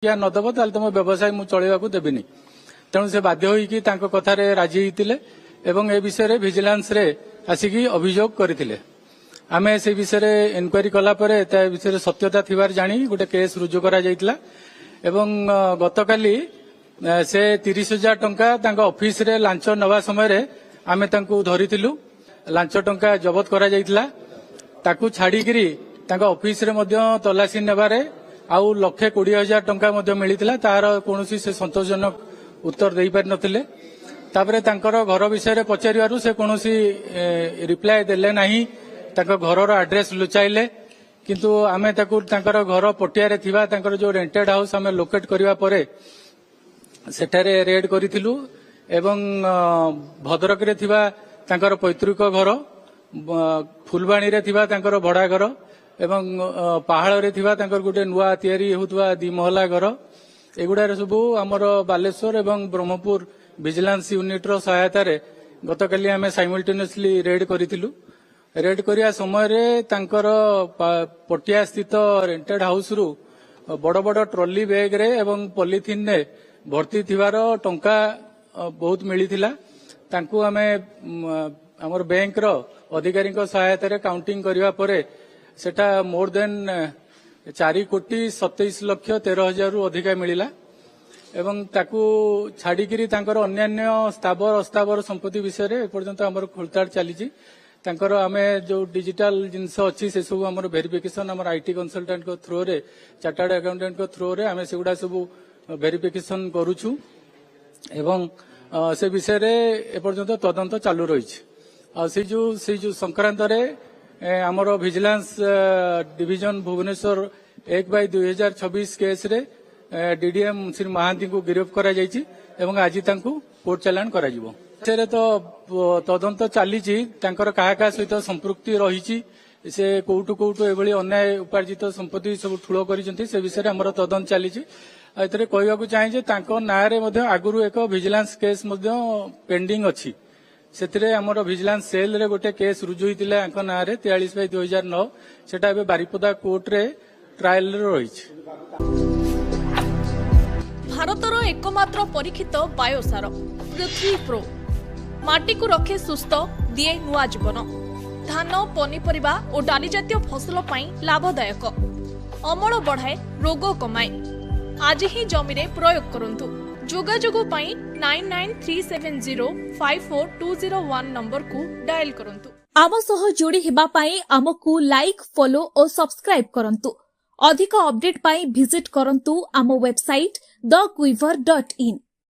क्या नदब ताल तुम व्यवसाय मु चलैवा देविनी तेणु से बाध्य होइकी तांको कथारे राजी होइतिले एवं ए विषय विजिलेंस रे आसिकी अभियोग करथिले। आमे से विषय इनक्वारी कला परे ता विषय सत्यता थिबार जानी गोटे केस रुजु करा जाइतला एवं गतकाली से 30,000 टंका तांको ऑफिस रे लांच नवा समय रे आमे तांको धरिथिलु। लांच टंका जबत करा जाइतला ताकू छाड़ीगिरी तांको ऑफिस रे मध्य तलाशी नेबारे आउ 1,20,000 टंका मध्य मिलिथिला। तार कोनोसी से संतोषजनक उत्तर देई पारि नथिले। तापरे तांकर घर विषय पचारिवारु से कोनोसी रिप्लाय देले नाही। तांको घरर एड्रेस लुचाइले किंतु आमे ताकू तांकर घर पटिया रे थिबा तांकर जो रेंटेड हाउस आमे लोकेट करिवा परे सेठारे रेड करिथिलु एवं भद्रक रे थिबा तांकर पैतृक घर फुलबाणी रे थिबा तांकर भड़ा घर एवं पहाड़ रे थिबा तांकर गुटे नुआ तयारी होतबा 2 महला घर एगुडा सबू आमर बालेश्वर एवं ब्रह्मपुर विजिलेंस यूनिट रो सहायता रे गतकाली आमे साइमल्टेनियसली रेड करिथिलु। रेड करिया समय रे तांकर पटिया स्थित रेंटेड हाउस रु बड़ बड़ ट्रॉली बैग रे एवं पॉलिथिन ने भर्ती थिबार टंका बहुत मिलिथिला। तांकू आमे हमर बैंक रो अधिकारी को सहायता रे काउंटिंग करिवा परे सेटा मोर देन 4,27,13,000 रु अधिका मिलिला एवं ताकू छाड़ीगिरी तांकर अन्यान्य स्थावर अस्तावर संपत्ति विषय रे पर्यंत हमर खोलताड़ चलीची। तांकर आमे जो डिजिटल जिनस अच्छी से सब हमर वेरिफिकेशन हमर आईटी कंसल्टेंट को थ्रू रे चार्टर्ड अकाउंटेंट को थ्रू रे आमे सेगुडा सब वेरिफिकेशन करूछु एवं से विषय रे ए पर्यंत तदंत चालू रहिछि। आ से जो संक्रांत रे आमर विजिलेंस डिविजन भुवनेश्वर 1/2026 केस रे डीडीएम श्री महांती को गिरफ्त करा जायछि एवं आज तांकू कोर्ट चालान करा जिवो। से तो तदंत चलीछि तांकर काहा काहा सहित संपृक्ति रहिछि से कोउटु कोउटु एभली अन्याय उपार्जित संपत्ति सब ठुलो करिसंती से विषय हमर तदंत चलीछि। एतरे कहबाकू चाहे जे तांको नारे मध्ये आगुरु एक विजिलेंस केस मध्ये पेंडिंग अछि। सेतिरे हमर विजिलेंस सेल रे गोटे केस रुजु हितिले आंको नारे 43/2009 सेटा एबे बारिपदा कोर्ट रे ट्रायल रे रहिछि। भारतर एकमात्र परीक्षित बायोसार पृथ्वी प्रो माटी को रखे सुस्थ दिए नुआ जीवन। धान पनीपरिबा और डाली जातीय फसल पई लाभदायक अमल बढ़ाए रोग कमाए। आज ही जमी रे प्रयोग करंतु। जोगाजोग पई 9937054201 नंबर को डायल करंतु। आम सह जोड़ी हेबा पई आमकु लाइक फॉलो और सब्सक्राइब करंतु। अधिक अपडेट पई विजिट करंतु आम वेबसाइट thequiver.in।